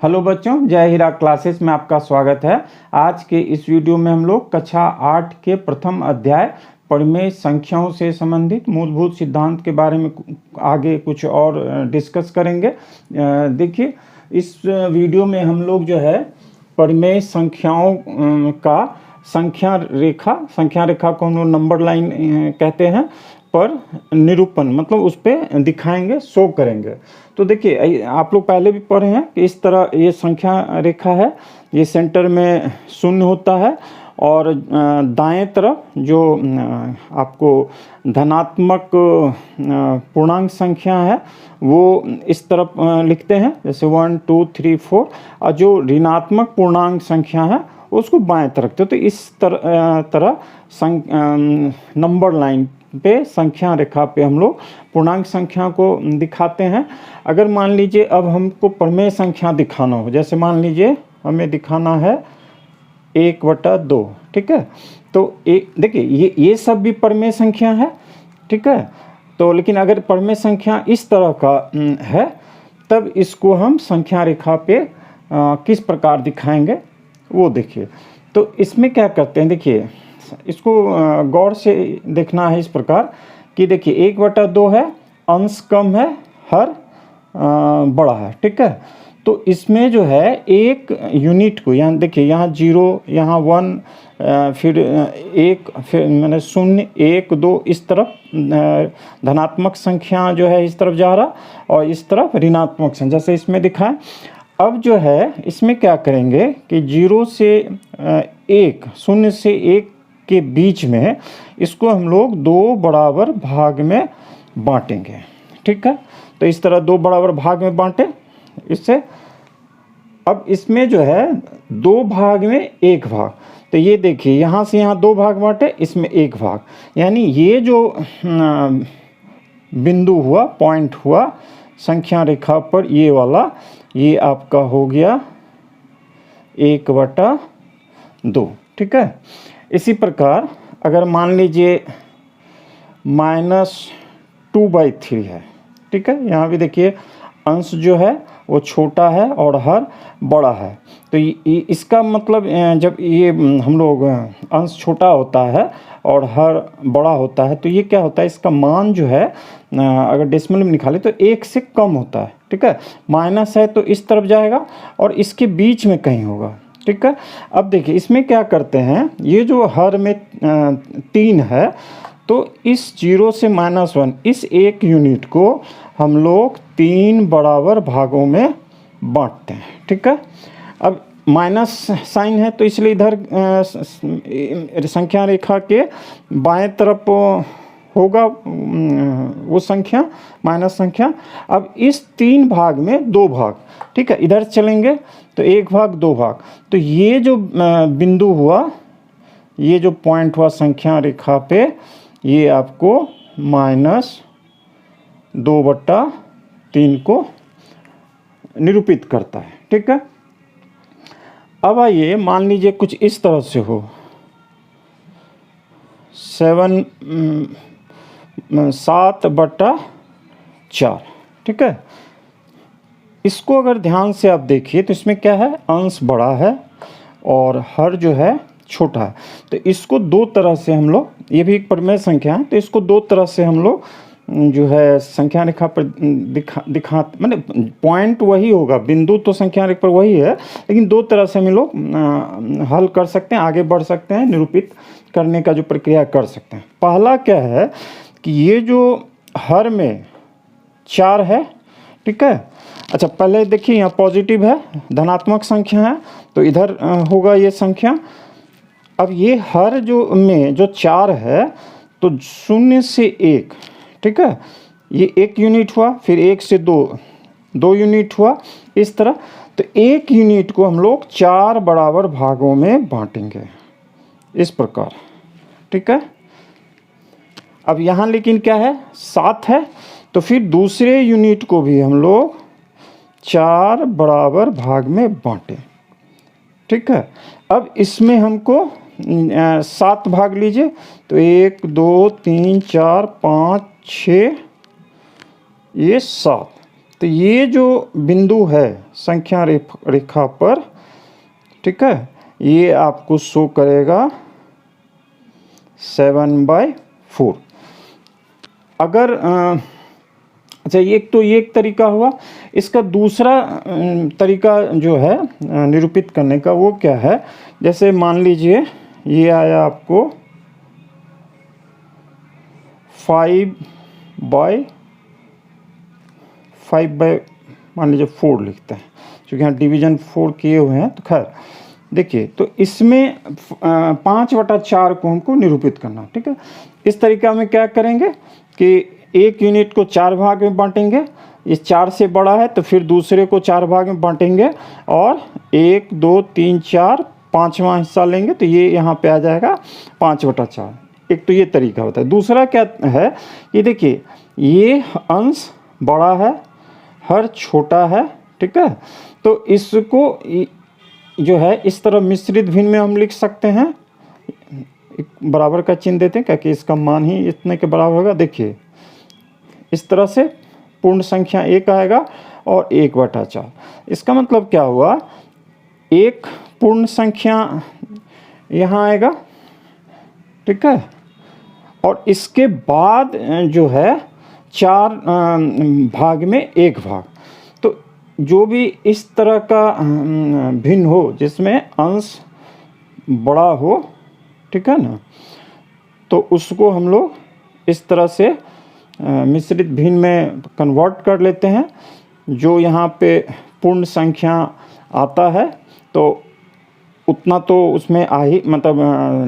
Hello बच्चों, जय हीरा classes में आपका स्वागत है। आज के इस वीडियो में हम लोग कक्षा 8 के प्रथम अध्याय परिमेय संख्याओं से संबंधित मूलभूत सिद्धांत के बारे में आगे कुछ और डिस्कस करेंगे। देखिए, इस वीडियो में हम लोग जो है परिमेय संख्याओं का संख्या रेखा को हम लोग नंबर लाइन कहते हैं पर निरूपण मतलब उस पर दिखाएंगे, शो करेंगे। तो देखिए, आप लोग पहले भी पढ़े हैं कि इस तरह ये संख्या रेखा है, ये सेंटर में शून्य होता है और दाएं तरफ जो आपको धनात्मक पूर्णांक संख्या है वो इस तरफ लिखते हैं, जैसे 1 2 3 4, और जो ऋणात्मक पूर्णांक संख्या है उसको बाएं तरफ रखते हैं। तो इस तरह नंबर लाइन पे संख्या रेखा पे हम लोग पूर्णांक संख्या को दिखाते हैं। अगर मान लीजिए अब हमको परिमेय संख्या दिखाना हो, जैसे मान लीजिए हमें दिखाना है 1/2, ठीक है। तो देखिए ये सब भी परिमेय संख्या है, ठीक है। तो लेकिन अगर परिमेय संख्या इस तरह का है तब इसको हम संख्या रेखा पे किस प्रकार दिखाएंगे वो देखिए। तो इसमें क्या करते हैं, देखिए इसको गौर से देखना है इस प्रकार कि देखिए 1/2 है, अंश कम है, हर बड़ा है, ठीक है। तो इसमें जो है एक यूनिट को, यहाँ देखिए, यहाँ 0, यहाँ 1, फिर 1, फिर मैंने 0 1 2, इस तरफ धनात्मक संख्या जो है इस तरफ जा रहा और इस तरफ ऋणात्मक संख्या, जैसे इसमें दिखाएं। अब जो है इसमें क्या करेंगे कि 0 से 1, 0 से 1 के बीच में इसको हम लोग 2 बराबर भाग में बांटेंगे, ठीक है। तो इस तरह 2 बराबर भाग में बांटे इससे। अब इसमें जो है 2 भाग में 1 भाग, तो ये देखिए यहाँ से यहाँ 2 भाग बांटे, इसमें 1 भाग, यानी ये जो बिंदु हुआ, पॉइंट हुआ संख्या रेखा पर, ये वाला, ये आपका हो गया 1/2, ठीक है। इसी प्रकार अगर मान लीजिए -2/3 है, ठीक है। यहाँ भी देखिए अंश जो है वो छोटा है और हर बड़ा है। तो इसका मतलब जब ये हम लोग अंश छोटा होता है और हर बड़ा होता है तो ये क्या होता है, इसका मान जो है अगर डेसिमल में निकालें तो 1 से कम होता है, ठीक है। माइनस है तो इस तरफ जाएगा और इसके बीच में कहीं होगा, ठीक है। अब देखिए इसमें क्या करते हैं, ये जो हर में 3 है तो इस 0 से -1, इस एक यूनिट को हम लोग 3 बराबर भागों में बांटते हैं, ठीक है। अब माइनस साइन है तो इसलिए इधर संख्या रेखा के बाएं तरफ होगा वो संख्या, माइनस संख्या। अब इस 3 भाग में 2 भाग, ठीक है, इधर चलेंगे तो 1 भाग 2 भाग। तो ये जो बिंदु हुआ, ये जो पॉइंट हुआ संख्या रेखा पे, ये आपको -2/3 को निरूपित करता है, ठीक है। अब आइए मान लीजिए कुछ इस तरह से हो, 7/4, ठीक है। इसको अगर ध्यान से आप देखिए तो इसमें क्या है, अंश बड़ा है और हर जो है छोटा है। तो इसको 2 तरह से हम लोग, ये भी एक परिमेय संख्या है, तो इसको 2 तरह से हम लोग जो है संख्या रेखा पर दिखा मतलब पॉइंट वही होगा, बिंदु तो संख्या रेखा पर वही है, लेकिन 2 तरह से हम लोग हल कर सकते हैं, आगे बढ़ सकते हैं, निरूपित करने का जो प्रक्रिया कर सकते हैं। पहला क्या है कि ये जो हर में 4 है, ठीक है। अच्छा, पहले देखिए यहाँ पॉजिटिव है, धनात्मक संख्या है, तो इधर होगा ये संख्या। अब ये हर जो में जो 4 है तो 0 से 1, ठीक है, ये 1 यूनिट हुआ, फिर 1 से 2 यूनिट हुआ, इस तरह। तो 1 यूनिट को हम लोग 4 बराबर भागों में बांटेंगे इस प्रकार, ठीक है। अब यहाँ लेकिन क्या है, 7 है, तो फिर दूसरे यूनिट को भी हम लोग 4 बराबर भाग में बांटे, ठीक है। अब इसमें हमको 7 भाग लीजिए, तो 1 2 3 4 5 6, ये 7, तो ये जो बिंदु है संख्या रेखा पर, ठीक है, ये आपको शो करेगा 7/4। अगर अच्छा, एक तो ये एक तरीका हुआ। इसका दूसरा तरीका जो है निरूपित करने का, वो क्या है, जैसे मान लीजिए ये आया आपको 5/5 मान लीजिए 4 लिखते हैं, क्योंकि यहाँ डिवीजन 4 किए हुए हैं। तो खैर देखिए, तो इसमें 5/4 को हमको निरूपित करना, ठीक है। इस तरीका में क्या करेंगे कि एक यूनिट को 4 भाग में बांटेंगे, इस 4 से बड़ा है तो फिर दूसरे को 4 भाग में बांटेंगे और 1 2 3 4 5वां हिस्सा लेंगे, तो ये यहाँ पे आ जाएगा 5/4। एक तो ये तरीका होता है। दूसरा क्या है, ये देखिए, ये अंश बड़ा है, हर छोटा है, ठीक है। तो इसको जो है इस तरह मिश्रित भिन्न में हम लिख सकते हैं, एक बराबर का चिन्ह देते हैं, क्योंकि इसका मान ही इतने के बराबर होगा। देखिए इस तरह से पूर्ण संख्या 1 आएगा और 1/4। इसका मतलब क्या हुआ, एक पूर्ण संख्या यहाँ आएगा, ठीक है, और इसके बाद जो है 4 भाग में 1 भाग। तो जो भी इस तरह का भिन्न हो जिसमें अंश बड़ा हो, ठीक है ना, तो उसको हम लोग इस तरह से मिश्रित भिन्न में कन्वर्ट कर लेते हैं। जो यहाँ पे पूर्ण संख्या आता है तो उतना तो उसमें आ ही, मतलब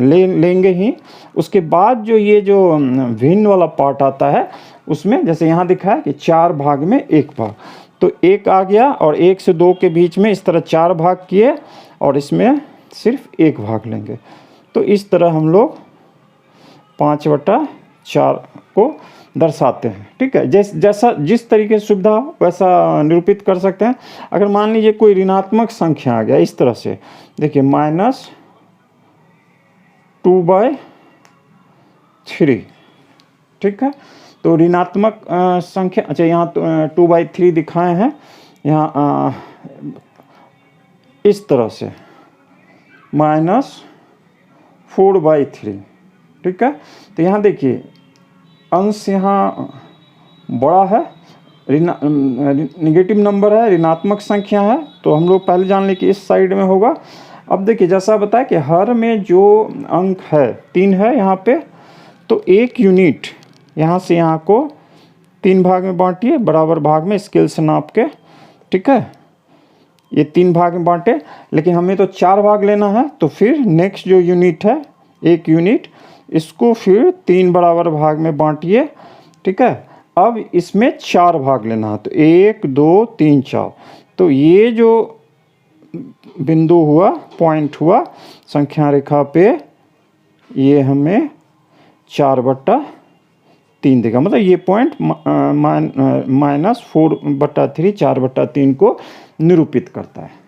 लेंगे ही। उसके बाद जो ये जो भिन्न वाला पार्ट आता है, उसमें जैसे यहाँ दिखा है कि 4 भाग में 1 भाग, तो 1 आ गया और 1 से 2 के बीच में इस तरह 4 भाग किए और इसमें सिर्फ 1 भाग लेंगे। तो इस तरह हम लोग 5/4 को दर्शाते हैं, ठीक है। जैसा जिस तरीके से सुविधा हो वैसा निरूपित कर सकते हैं। अगर मान लीजिए कोई ऋणात्मक संख्या आ गया इस तरह से, देखिए -2/3, ठीक है। तो ऋणात्मक संख्या, अच्छा यहाँ 2/3 दिखाए हैं, यहाँ इस तरह से -4/3, ठीक है। तो यहाँ देखिए अंश यहाँ बड़ा है, निगेटिव नंबर है, ऋणात्मक संख्या है, तो हम लोग पहले जान लें कि इस साइड में होगा। अब देखिए जैसा बताया कि हर में जो अंक है 3 है यहाँ पे, तो 1 यूनिट यहाँ से यहाँ को 3 भाग में बांटिए, बराबर भाग में स्केल से नाप के, ठीक है। ये 3 भाग में बांटे, लेकिन हमें तो 4 भाग लेना है, तो फिर नेक्स्ट जो यूनिट है 1 यूनिट, इसको फिर 3 बराबर भाग में बांटिए, ठीक है। अब इसमें 4 भाग लेना है, तो 1 2 3 4। तो ये जो बिंदु हुआ, पॉइंट हुआ संख्या रेखा पे, ये हमें 4/3 देगा। मतलब ये पॉइंट -4/3 4/3 को निरूपित करता है।